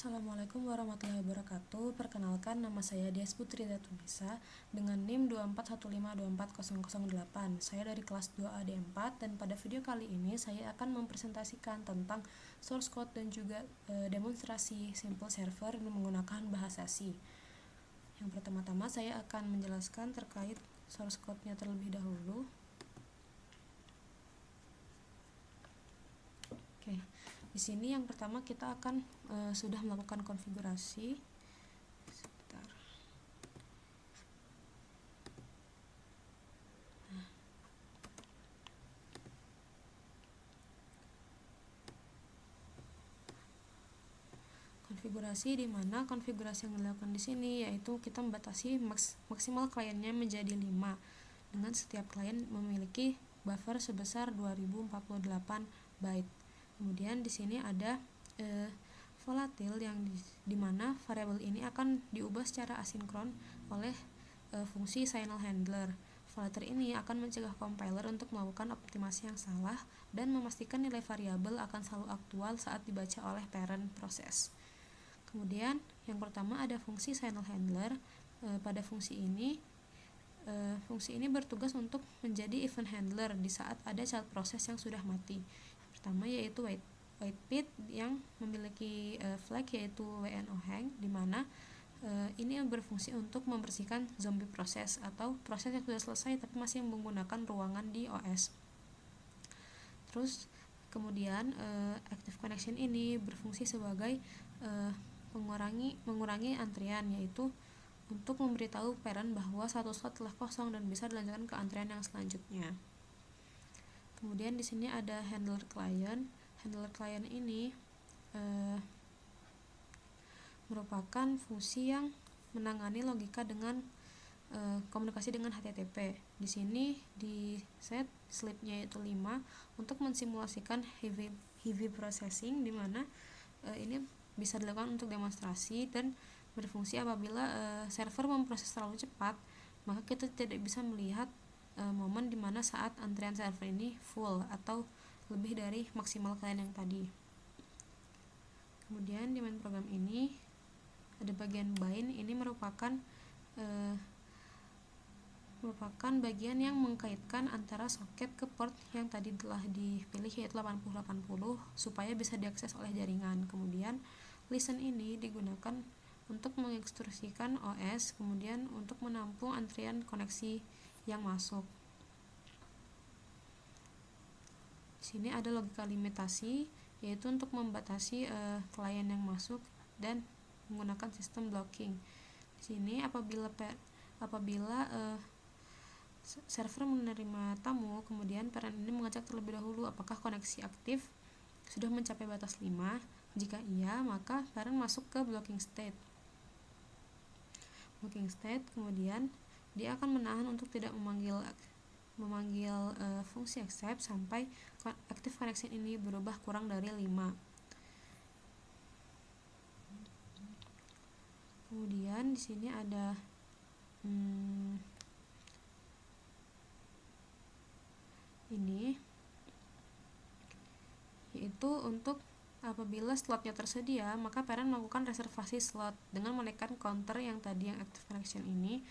Assalamualaikum warahmatullahi wabarakatuh. Perkenalkan, nama saya Dias Putri Datunisa dengan NIM 241524008. Saya dari kelas 2A D4 dan pada video kali ini saya akan mempresentasikan tentang source code dan juga demonstrasi simple server menggunakan bahasa C. Yang pertama-tama saya akan menjelaskan terkait source code-nya terlebih dahulu. Oke. Di sini yang pertama kita akan sudah melakukan konfigurasi. Sebentar. Konfigurasi di mana konfigurasi yang dilakukan di sini yaitu kita membatasi maksimal kliennya menjadi 5 dengan setiap klien memiliki buffer sebesar 2048 byte. Kemudian di sini ada volatil yang dimana variabel ini akan diubah secara asinkron oleh fungsi signal handler. Volatil ini akan mencegah compiler untuk melakukan optimasi yang salah dan memastikan nilai variabel akan selalu aktual saat dibaca oleh parent proses. Kemudian yang pertama ada fungsi signal handler. Pada fungsi ini bertugas untuk menjadi event handler di saat ada child proses yang sudah mati. Pertama yaitu white yang memiliki flag yaitu WNO hang, di mana ini berfungsi untuk membersihkan zombie proses atau proses yang sudah selesai tapi masih menggunakan ruangan di OS. Terus kemudian active connection ini berfungsi sebagai mengurangi antrian, yaitu untuk memberitahu parent bahwa satu slot telah kosong dan bisa dilanjutkan ke antrian yang selanjutnya. Kemudian di sini ada handler client. Handler client ini merupakan fungsi yang menangani logika dengan komunikasi dengan HTTP. Di sini di set sleep-nya yaitu 5 untuk mensimulasikan heavy processing, di mana ini bisa dilakukan untuk demonstrasi dan berfungsi apabila server memproses terlalu cepat, maka kita tidak bisa melihat momen di mana saat antrian server ini full atau lebih dari maksimal klien yang tadi. Kemudian di main program ini ada bagian bind. Ini merupakan bagian yang mengkaitkan antara soket ke port yang tadi telah dipilih yaitu 8080 supaya bisa diakses oleh jaringan. Kemudian listen ini digunakan untuk mengekstrusikan OS, kemudian untuk menampung antrian koneksi yang masuk. Di sini ada logika limitasi, yaitu untuk membatasi klien yang masuk dan menggunakan sistem blocking. Di sini apabila server menerima tamu, kemudian parent ini mengecek terlebih dahulu apakah koneksi aktif sudah mencapai batas 5. Jika iya, maka parent masuk ke blocking state. Kemudian dia akan menahan untuk tidak memanggil fungsi accept sampai active connection ini berubah kurang dari 5. Kemudian di sini ada ini yaitu untuk apabila slotnya tersedia, maka parent melakukan reservasi slot dengan menekan counter yang tadi yang active connection ini,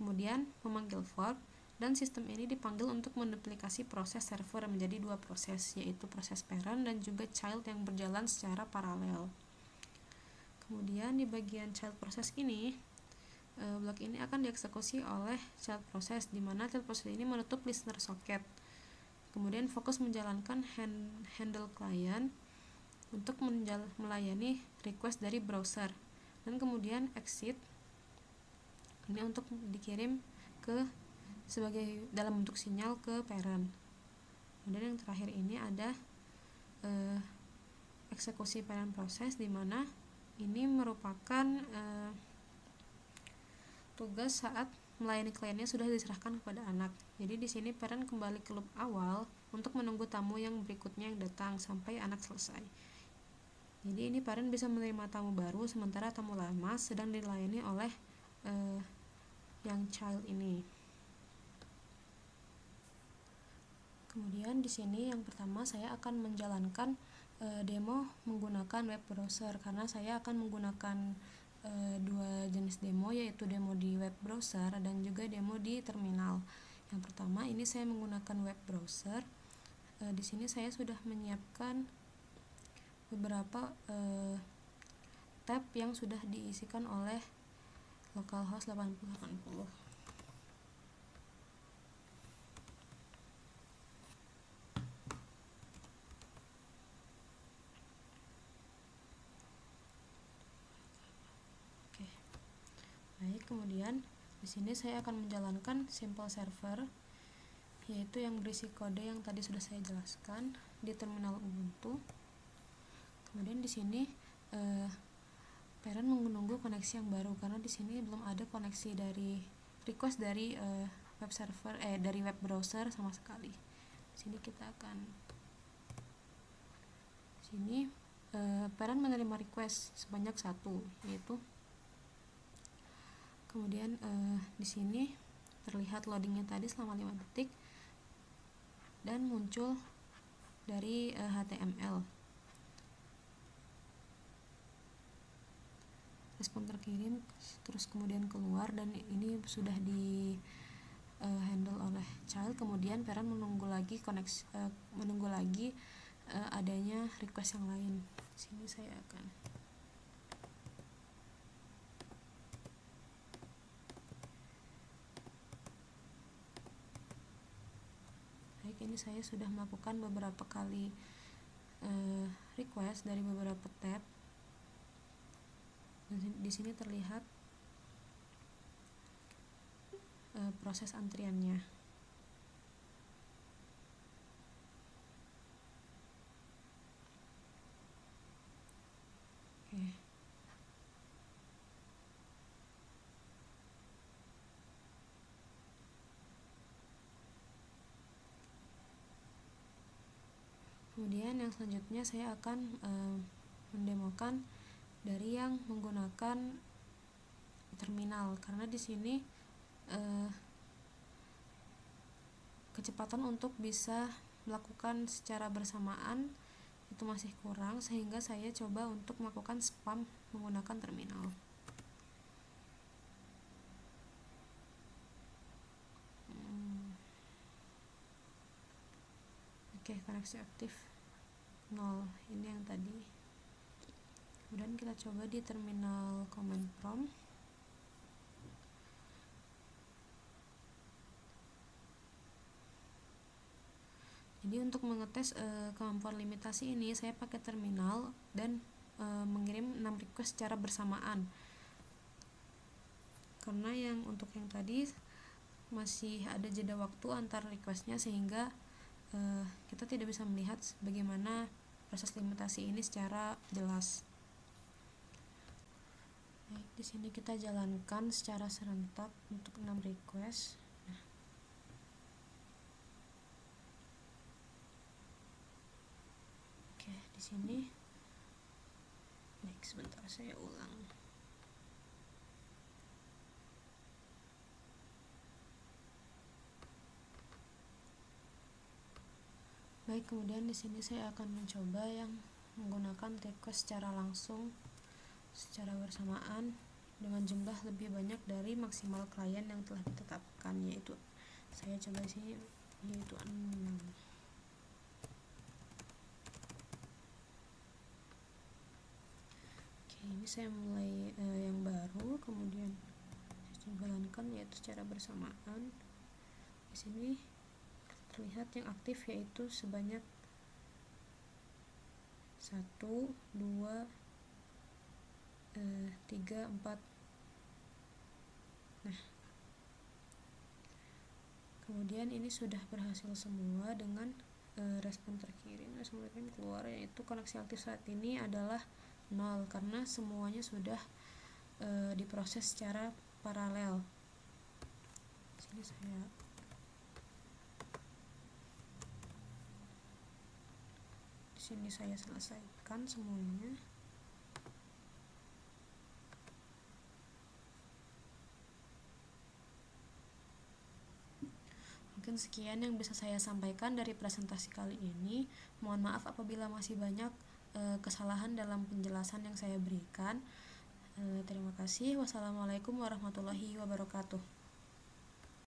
kemudian memanggil fork, dan sistem ini dipanggil untuk menduplikasi proses server menjadi 2 proses, yaitu proses parent dan juga child yang berjalan secara paralel. Kemudian di bagian child proses ini, blok ini akan dieksekusi oleh child proses, di mana child proses ini menutup listener socket. Kemudian fokus menjalankan handle client untuk melayani request dari browser, dan kemudian exit ini untuk dikirim sebagai dalam bentuk sinyal ke parent. Kemudian yang terakhir ini ada eksekusi parent proses, di mana ini merupakan tugas saat melayani kliennya sudah diserahkan kepada anak. Jadi di sini parent kembali ke loop awal untuk menunggu tamu yang berikutnya yang datang sampai anak selesai. Jadi ini parent bisa menerima tamu baru sementara tamu lama sedang dilayani oleh yang child ini. Kemudian di sini yang pertama saya akan menjalankan demo menggunakan web browser, karena saya akan menggunakan dua jenis demo, yaitu demo di web browser dan juga demo di terminal. Yang pertama ini saya menggunakan web browser. Di sini saya sudah menyiapkan beberapa tab yang sudah diisikan oleh localhost 8080. Oke. Baik, kemudian di sini saya akan menjalankan simple server, yaitu yang berisi kode yang tadi sudah saya jelaskan di terminal Ubuntu. Kemudian di sini parent menunggu koneksi yang baru, karena di sini belum ada koneksi dari request dari web server dari web browser sama sekali. Di sini kita akan parent menerima request sebanyak 1, yaitu kemudian di sini terlihat loadingnya tadi selama 5 detik dan muncul dari HTML. Respon terkirim, terus kemudian keluar, dan ini sudah di handle oleh child. Kemudian parent menunggu lagi adanya request yang lain. Sini saya akan ini saya sudah melakukan beberapa kali request dari beberapa tab. Di sini terlihat proses antriannya. Oke. Kemudian yang selanjutnya saya akan mendemokan dari yang menggunakan terminal, karena di sini kecepatan untuk bisa melakukan secara bersamaan itu masih kurang, sehingga saya coba untuk melakukan spam menggunakan terminal. Oke, koneksi aktif 0, ini yang tadi. Kemudian kita coba di terminal command prompt. Jadi untuk mengetes kemampuan limitasi ini, saya pakai terminal dan mengirim 6 request secara bersamaan. Karena untuk yang tadi masih ada jeda waktu antar requestnya, sehingga kita tidak bisa melihat bagaimana proses limitasi ini secara jelas. Baik, di sini kita jalankan secara serentak untuk 6 request. Oke, di sini. Baik, sebentar saya ulang. Baik, kemudian di sini saya akan mencoba yang menggunakan request secara langsung, secara bersamaan dengan jumlah lebih banyak dari maksimal klien yang telah ditetapkan, yaitu saya coba di sini yaitu 6. Oke, ini saya mulai yang baru, kemudian saya jalankan yaitu secara bersamaan. Di sini terlihat yang aktif yaitu sebanyak 1, 2, 3, 4. Nah, kemudian ini sudah berhasil semua dengan respon terkirim keluar, yaitu koneksi aktif saat ini adalah 0, karena semuanya sudah diproses secara paralel. Sini saya selesaikan semuanya. Mungkin sekian yang bisa saya sampaikan dari presentasi kali ini. Mohon maaf apabila masih banyak kesalahan dalam penjelasan yang saya berikan. Terima kasih. Wassalamualaikum warahmatullahi wabarakatuh.